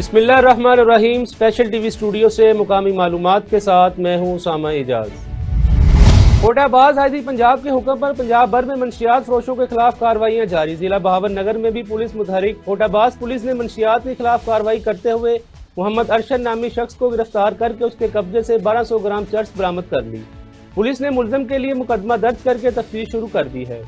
बिस्मिल्लाहिर्रहमानिर्रहीम। Special TV studio से मुकामी मालूमात के साथ मैं हूँ उसामा इजाज। कोटाबाज हाजी पंजाब के हुक्म पर पंजाब भर में मंशियात फरोशों के खिलाफ कार्रवाइयाँ जारी। जिला बहावन नगर में भी पुलिस मुतहरिक। कोटाबाज पुलिस ने मंशियात के खिलाफ कार्रवाई करते हुए मोहम्मद अरशद नामी शख्स को गिरफ्तार करके उसके कब्जे से 1200 ग्राम चर्स बरामद कर ली। पुलिस ने मुल्जिम के लिए मुकदमा दर्ज करके तफ्तीश शुरू कर दी है।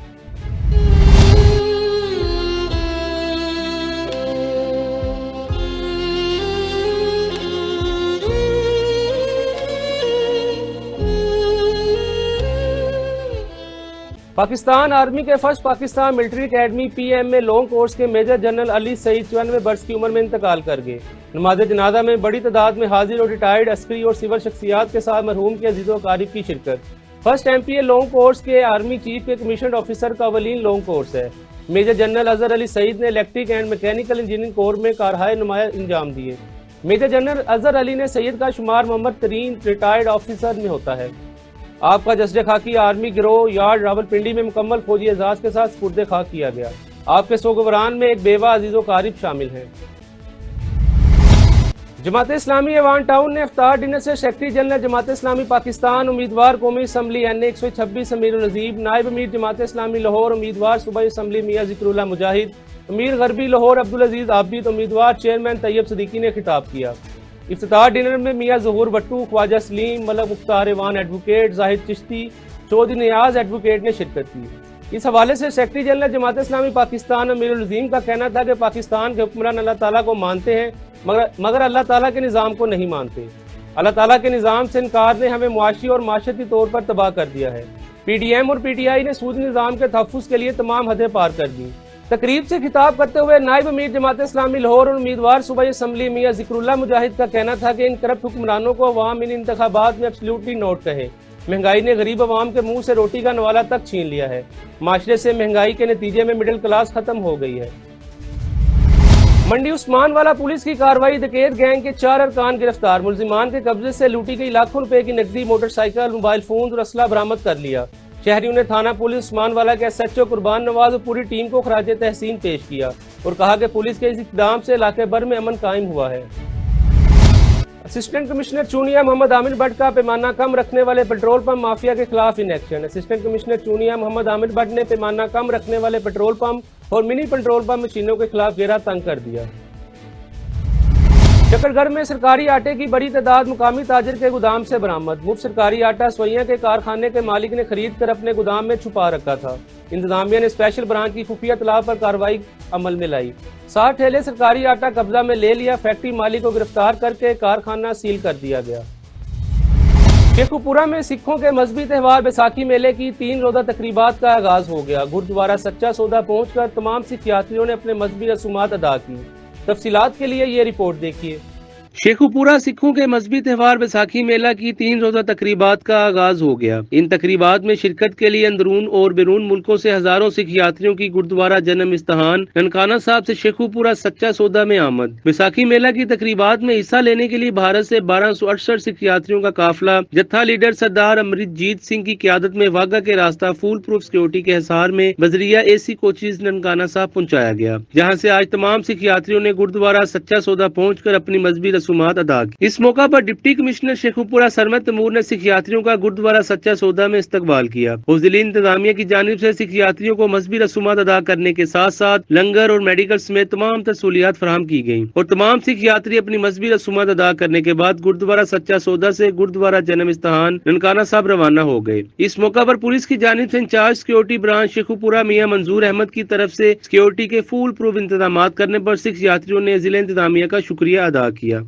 पाकिस्तान आर्मी के first Pakistan military academy PM में लॉन्ग कोर्स के मेजर जनरल अली सईद 94 वर्ष की उम्र में इंतकाल कर गए। नमाज जनाजा में बड़ी तादाद में हाजिर और रिटायर्ड अस्करी और सिविल शख्सियात के साथ मरहूम के अजीज़ो अकारिब की शिरकत। फर्स्ट एमपीए लॉन्ग कोर्स के आर्मी चीफ के कमीशनड ऑफिसर का अवलीन लॉन्ग कोर्स है। मेजर जनरल अजहर अली सईद ने electric and mechanical engineering core में कारहाय नुमाया इंजाम दिए। मेजर जनरल अजहर अली ने सईद का शुमार मोहम्मद तरीन रिटायर्ड ऑफिसर में होता है। आपका जश्न खाकी आर्मी गिरोह यार्ड रावलपिंडी में मुकम्मल फौजी एजाज के साथ सुपुर्द खाक किया गया। आपके सोगवरान में एक बेवा अजीजो कारिब शामिल हैं। जमात इस्लामी एवान टाउन ने इफ्तार डिनर से सेक्रेटरी जनरल जमात इस्लामी पाकिस्तान उम्मीदवार कौमी असम्बली NA 126 अमीर नजीब, नायब अमीर जमात इस्लामी लाहौर उम्मीदवार सूबाई असम्बली मियां जिक्रुल्लाह मुजाहिद, अमीर गरबी लाहौर अब्दुल अजीज आबिद उम्मीदवार चेयरमैन तैयब सदीकी ने खिताब किया। इफ्तितार डिनर में मियां ज़हूर भट्टू, ख्वाजा सलीम, मलक मुख्तार एवान एडवोकेट, जाहिद चिश्ती, चौधरी नियाज एडवोकेट ने शिरकत की। इस हवाले से सेक्रेटरी जनरल जमात इस्लामी पाकिस्तान अमीरुल अज़ीम का कहना था कि पाकिस्तान के हुक्मरान अल्लाह ताला को मानते हैं मगर अल्लाह ताला के निज़ाम को नहीं मानते। अल्लाह ताला के निज़ाम से इनकार ने हमें मुआशी और माशरती तौर पर तबाह कर दिया है। PDM और PTI ने सूदी निज़ाम के तहफ़्फ़ुज़ के लिए तमाम हदें पार कर दी। तकरीब से खिताब करते हुए नायब अमीर जमात इस्लामी लाहौर और उम्मीदवार सूबाई असम्बली मियां जिक्रुल्लाह मुजाहिद का कहना था कि इन करप्ट हुक्मरानों को अवाम इन इंतखाबात में एब्सोल्युटली नोट कहे। महंगाई ने गरीब अवाम के मुंह से रोटी का नवाला तक छीन लिया है। माशरे से महंगाई के नतीजे में मिडिल क्लास खत्म हो गई है। मंडी उस्मान वाला पुलिस की कार्रवाई, डकैत गैंग के 4 अरकान गिरफ्तार। मुल्जिमान के कब्जे से लूटी गई लाखों रुपए की नकदी, मोटरसाइकिल, मोबाइल फोन और असला बरामद कर लिया। शहरियों ने थाना पुलिस उस्मान वाला के SHO कुर्बान नवाज और पूरी टीम को खराज तहसीन पेश किया और कहा कि पुलिस के इस इक़दाम से इलाके भर में अमन कायम हुआ है। असिस्टेंट कमिश्नर चूनिया मोहम्मद आमिर भट्ट का पैमाना कम रखने वाले पेट्रोल पंप माफिया के खिलाफ इन एक्शन। असिस्टेंट कमिश्नर चूनिया मोहम्मद आमिर भट्ट ने पैमाना कम रखने वाले पेट्रोल पंप और मिनी पेट्रोल पंप मशीनों के खिलाफ घेरा तंग कर दिया। शकरगढ़ में सरकारी आटे की बड़ी तादाद मुकामी ताजिर के गोदाम से बरामद। मुफ्त सरकारी आटा सवैया के कारखाने के मालिक ने खरीद कर अपने गोदाम में छुपा रखा था। इंतजामिया ने स्पेशल ब्रांच की खुफिया तलाब पर कार्रवाई अमल में लाई। 60 ठेले सरकारी आटा कब्जा में ले लिया। फैक्ट्री मालिक को गिरफ्तार करके कारखाना सील कर दिया गया। शेखुपुरा में सिखों के मजहबी त्यौहार बैसाखी मेले की 3 रोजा तकरीबात का आगाज हो गया। गुरुद्वारा सच्चा सौदा पहुंचकर तमाम सिख यात्रियों ने अपने मजहबी रसूमात अदा की। तफसीलात के लिए ये रिपोर्ट देखिए। शेखुपुरा सिखों के मजहबी त्यौहार बैसाखी मेला की 3 रोजा तकरीबात का आगाज हो गया। इन तकरीबात में शिरकत के लिए अंदरून और बैरून मुल्कों से हजारों सिख यात्रियों की गुरुद्वारा जन्म इस्ताहान ननकाना साहब से शेखुपुरा सच्चा सौदा में आमद। बैसाखी मेला की तकरीबात में हिस्सा लेने के लिए भारत से 1268 सिख यात्रियों का काफिला जत्था लीडर सरदार अमृतजीत सिंह की क़यादत में वाघा के रास्ता फुल प्रूफ सिक्योरिटी के हिसार में बजरिया AC कोचेज ननकाना साहब पहुँचाया गया, जहाँ से आज तमाम सिख यात्रियों ने गुरुद्वारा सच्चा सौदा पहुँच कर अपनी मजहबी रसूमात अदा की। इस मौका पर डिप्टी कमिश्नर शेखुपुरा सरमद तैमूर ने सिख यात्रियों का गुरुद्वारा सच्चा सौदा में इस्तकबाल किया। जिला इंतजामिया की जानिब से सिख यात्रियों को मजहबी रसूमात अदा करने के साथ साथ लंगर और मेडिकल समेत तमाम सहूलियात फराहम की गयी और तमाम सिख यात्री अपनी मजहबी रसूमात अदा करने के बाद गुरुद्वारा सच्चा सौदा से गुरुद्वारा जन्म इस्ताहान ननकाना साहब रवाना हो गए। इस मौका पर पुलिस की जानिब से इंचार्ज सिक्योरिटी ब्रांच शेखुपुरा मियां मंजूर अहमद की तरफ से सिक्योरिटी के फुल प्रूफ इंतजाम करने पर सिख यात्रियों ने जिला इंतजामिया का शुक्रिया अदा किया।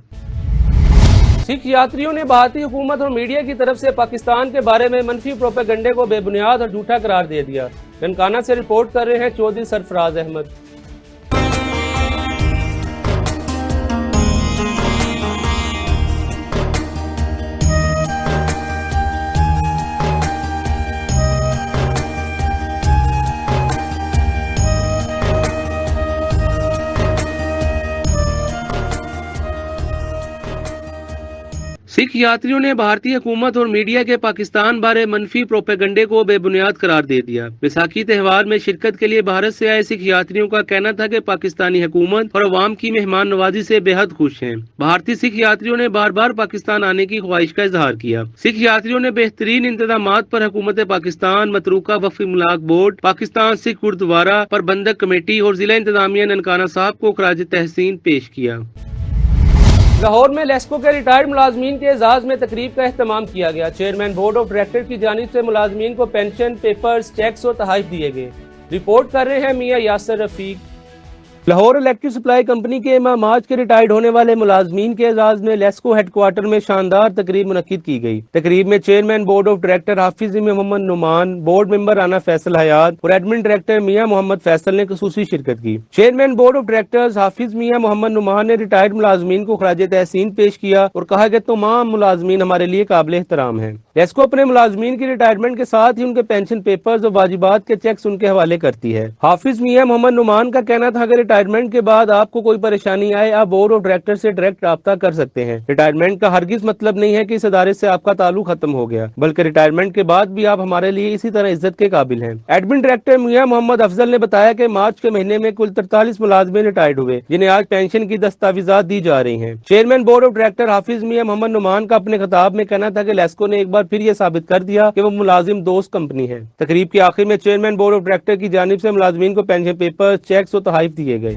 सिख यात्रियों ने भारतीय हुकूमत और मीडिया की तरफ से पाकिस्तान के बारे में मनफी प्रोपेगेंडे को बेबुनियाद और झूठा करार दे दिया। ननकाना से रिपोर्ट कर रहे हैं चौधरी सरफराज अहमद। सिख यात्रियों ने भारतीय हुकूमत और मीडिया के पाकिस्तान बारे मनफी प्रोपेगंडे को बेबुनियाद करार दे दिया। बैसाखी त्यौहार में शिरकत के लिए भारत से आए सिख यात्रियों का कहना था कि पाकिस्तानी हुकूमत और अवाम की मेहमान नवाजी से बेहद खुश हैं। भारतीय सिख यात्रियों ने बार बार पाकिस्तान आने की ख्वाहिश का इजहार किया। सिख यात्रियों ने बेहतरीन इंतजामात पर हुकूमत पाकिस्तान, मतरूका वक्फ इमलाक बोर्ड, पाकिस्तान सिख गुरुद्वारा प्रबंधक कमेटी और जिला इंतजामिया ननकाना साहब को खराज तहसीन पेश किया। लाहौर में लेस्को के रिटायर्ड मुलाजमीन के एजाज में तकरीब का एहतमाम किया गया। चेयरमैन बोर्ड ऑफ डायरेक्टर की जानिब से मुलाजमीन को पेंशन, पेपर्स, चेक्स और तोहफे दिए गए। रिपोर्ट कर रहे हैं Mian Yasir Rafiq. Lahore electric supply company के इमाम आज के रिटायर्ड होने वाले मुलाजमीन के एजाज में लेस्को हेडक्वार्टर में शानदार तकरीब मुनक्किद की गई। तकरीब में chairman board of director Hafiz Mohammad Numan, board member Rana Faisal Hayat और एडमिन डायरेक्टर मियां मोहम्मद फैसल ने खुसूसी शिरकत की। Chairman board of directors Hafiz Mian Mohammad Numan ने रिटायर्ड मुलाजमीन को खराज तहसीन पेश किया और कहा कि तमाम मुलाजमीन हमारे लिए काबिल एहतराम है। लेस्को अपने मुलाजमीन की रिटायरमेंट के साथ ही उनके पेंशन पेपर्स और वाजिबात के चेक्स उनके हवाले करती है। हाफिज मियां मोहम्मद नुमान का कहना था कि रिटायरमेंट के बाद आपको कोई परेशानी आए, आप बोर्ड ऑफ डायरेक्टर से डायरेक्ट राब्ता कर सकते हैं। रिटायरमेंट का हरगिज मतलब नहीं है कि इस अदारे से आपका ताल्लुक खत्म हो गया, बल्कि रिटायरमेंट के बाद भी आप हमारे लिए इसी तरह इज्जत के काबिल हैं। एडमिन डायरेक्टर मियां मोहम्मद अफजल ने बताया कि मार्च के महीने में कुल 43 मुलाजमीन रिटायर्ड हुए, जिन्हें आज पेंशन की दस्तावेजात दी जा रही हैं। चेयरमैन बोर्ड ऑफ डायरेक्टर हाफिज मियां मोहम्मद नुमान का अपने खिताब में कहना था कि लेस्को ने एक बार फिर यह साबित कर दिया कि वो मुलाजिम दोस्त कंपनी है। तकरीब के आखिर में चेयरमैन बोर्ड ऑफ डायरेक्टर की जानिब से मुलाजमीन को पेंशन पेपर, चेक्स और तोहफे दिए गए।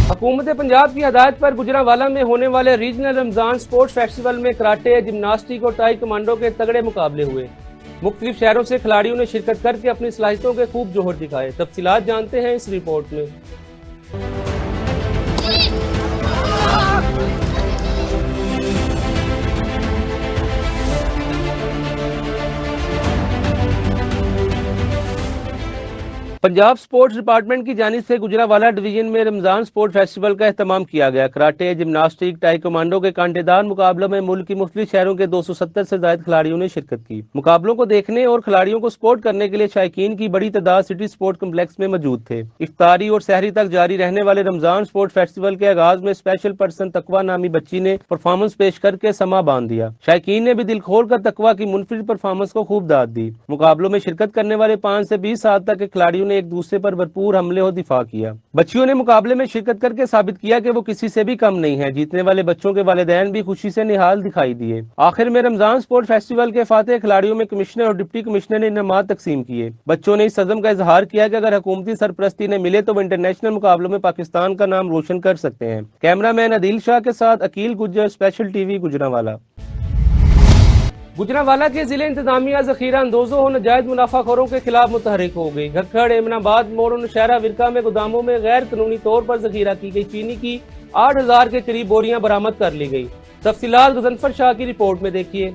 हुकूमत पंजाब की हदायत पर गुजरांवाला में होने वाले रीजनल रमजान स्पोर्ट्स फेस्टिवल में कराटे, जिम्नास्टिक और टाई कमांडो के तगड़े मुकाबले हुए। मुख्तलिफ शहरों से खिलाड़ियों ने शिरकत करके अपनी सलाहियतों के खूब जोहर दिखाए। तफसीलात जानते हैं इस रिपोर्ट में। पंजाब स्पोर्ट्स डिपार्टमेंट की जानिब से गुजरांवाला डिवीजन में रमजान स्पोर्ट फेस्टिवल का एहतमाम किया गया। कराटे, जिम्नास्टिक, टाई कमांडो के कांटेदार मुकाबलों में मुल्क की मुख्तलिफ शहरों के 270 से ज्यादा खिलाड़ियों ने शिरकत की। मुकाबलों को देखने और खिलाड़ियों को सपोर्ट करने के लिए शायकीन की बड़ी तादाद सिटी स्पोर्ट कम्प्लेक्स में मौजूद थे। इफ्तारी और सहरी तक जारी रहने वाले रमजान स्पोर्ट फेस्टिवल के आगाज में स्पेशल पर्सन तकवा नामी बच्ची ने परफॉर्मेंस पेश करके समा बांध दिया। शायकीन ने भी दिल खोल कर तकवा की मुनफरिद परफॉर्मेंस को खूब दाद दी। मुकाबलों में शिरकत करने वाले 5 से 20 साल तक के खिलाड़ियों ने एक दूसरे पर भरपूर हमले और दिफा किया। बच्चियों ने मुकाबले में शिरकत करके साबित किया कि वो किसी से भी कम नहीं है। जीतने वाले बच्चों के वालिदैन भी खुशी से निहाल दिखाई दिए। आखिर में रमजान स्पोर्ट फेस्टिवल के फातेह खिलाड़ियों में कमिश्नर और डिप्टी कमिश्नर ने इनामात तकसीम किए। बच्चों ने इस सज़म का इजहार किया कि अगर हुकूमती सरपरस्ती ने मिले तो वो इंटरनेशनल मुकाबलों में पाकिस्तान का नाम रोशन कर सकते हैं। कैमरामैन अदील शाह के साथ अकील गुज्जर, स्पेशल टीवी, गुजरांवाला। गुजरांवाला के जिले इंतजामिया जखीरा अंदोजों और नाजायज मुनाफाखोरों के खिलाफ मुतहरिक हो गई। घक्खड़, एमनाबाद मोड़ और नौशहरा विरका में गोदामों में गैर कानूनी तौर पर जखीरा की गई चीनी की 8000 के करीब बोरियां बरामद कर ली गई। तफसीलात गजनफर शाह की रिपोर्ट में देखिए।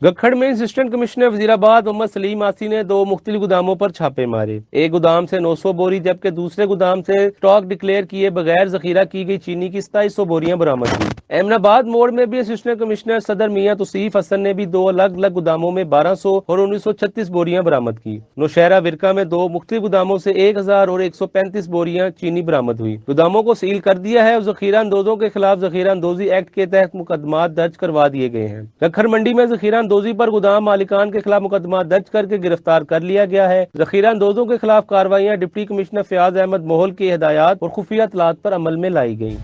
गखड़ में असिस्टेंट कमिश्नर वजीराबाद मोहम्मद सलीम आसी ने 2 मुख्तलिफ गोदामों पर छापे मारे। एक गोदाम से 900 बोरी जबकि दूसरे गोदाम से स्टॉक डिक्लेयर किए बगैर जखीरा की गई चीनी की 2700 बोरियां बरामद की। एमनाबाद मोड़ में भी असिस्टेंट कमिश्नर सदर मियां तौसीफ हसन ने भी 2 अलग अलग गोदामों में 1200 और 1936 बोरियां बरामद की। नौशहरा विरका में 2 मुख्तलिफ गोदामों से 1000 और 135 बोरियां चीनी बरामद हुई। गोदामों को सील कर दिया है और जखीरा अंदोजों के खिलाफ जखीरा अंदोजी एक्ट के तहत मुकदमात दर्ज करवा दिए गए हैं। गखड़ मंडी में जखीरा अंदोजी पर गोदाम मालिकान के खिलाफ मुकदमा दर्ज करके गिरफ्तार कर लिया गया है। जखीरा अंदोजों के खिलाफ कार्रवाइयां डिप्टी कमिश्नर फयाज अहमद मोहल की हिदायत और खुफिया इत्तलात पर अमल में लाई गई।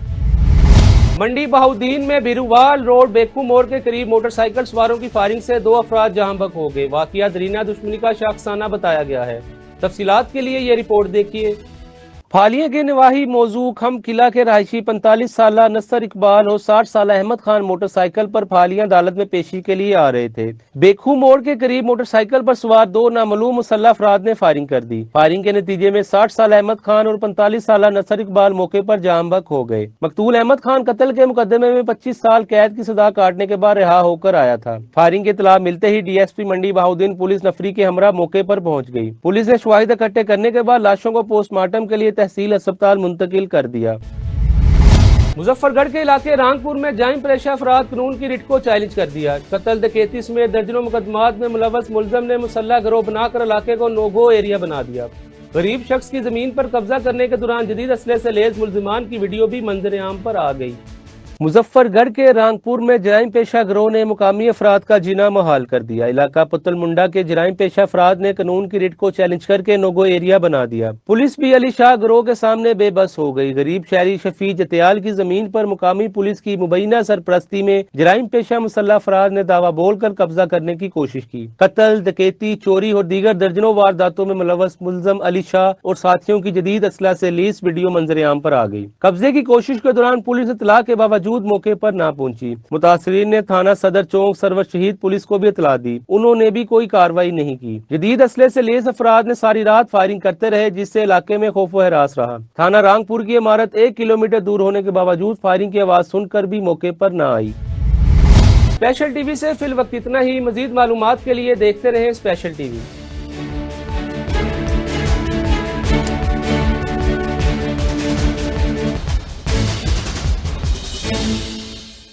मंडी बहाउद्दीन में बिरुवाल रोड बेकू मोड़ के करीब मोटरसाइकिल सवारों की फायरिंग से 2 अफराद जहां बहक हो गए। वाकया दरीना दुश्मनी का शाखसाना बताया गया है। तफसीलात के लिए ये रिपोर्ट देखिए। फालिया के निवाही मौजू खम किला के रहायशी 45 साल नसर इकबाल और 60 साल अहमद खान मोटरसाइकिल पर फालिया अदालत में पेशी के लिए आ रहे थे। बेखू मोड़ के करीब मोटरसाइकिल पर सवार 2 नामालूम मुसल्लह अफराद ने फायरिंग कर दी। फायरिंग के नतीजे में 60 साल अहमद खान और 45 साल नसर इकबाल मौके पर जाम बहक हो गए। मकतूल अहमद खान कत्ल के मुकदमे में 25 साल कैद की सजा काटने के बाद रिहा होकर आया था। फायरिंग की इत्तला मिलते ही डीएसपी मंडी बहाउद्दीन पुलिस नफरी के हमरा मौके पर पहुंच गई। पुलिस ने शवाहिद इकट्ठे करने के बाद लाशों को पोस्टमार्टम के लिए तहसील अस्पताल मुंतकिल कर दिया। मुजफ्फरगढ़ के इलाके रांगपुर में जाइम पेशा अफराद कानून की रिट को चैलेंज कर दिया। कत्ल, डकैती समेत दर्जनों मुकदमात में मुलव्वस मुलजम ने मुसल्लह गिरोह बनाकर इलाके को नो गो एरिया बना दिया। गरीब शख्स की जमीन पर कब्जा करने के दौरान जदीद असले से लेस मुलजिमान की वीडियो भी मंजर आम पर आ गई। मुजफ्फरगढ़ के रांगपुर में जराइम पेशा गिरोह ने मुकामी अफराद का जीना मुहाल कर दिया। इलाका पुतल मुंडा के जराइम पेशा अफराद ने कानून की रिट को चैलेंज करके नोगो एरिया बना दिया। पुलिस भी अली शाह गिरोह के सामने बेबस हो गई। गरीब शहरी शफी जतियाल की जमीन पर मुकामी पुलिस की मुबैना सरपरस्ती में जराइम पेशा मुसल्लह अफराद ने दावा बोलकर कब्जा करने की कोशिश की। कत्ल, डकैती, चोरी और दीगर दर्जनों वारदातों में मुलव्वस मुलजम अली शाह और साथियों की जदीद असला से लैस वीडियो मंजरेआम पर आ गई। कब्जे की कोशिश के दौरान पुलिस इतला के बावजूद मौके पर ना पहुंची। मुतासरीन ने थाना सदर चौक सरवर शहीद पुलिस को भी इतला दी, उन्होंने भी कोई कार्रवाई नहीं की। जदीद असले से लेस अफराद ने सारी रात फायरिंग करते रहे, जिससे इलाके में खौफ व हरास रहा। थाना रांगपुर की इमारत 1 किलोमीटर दूर होने के बावजूद फायरिंग की आवाज सुनकर भी मौके पर न आई। स्पेशल टीवी से फिल वक्त इतना ही। मजीद मालूमात के लिए देखते रहें स्पेशल टीवी।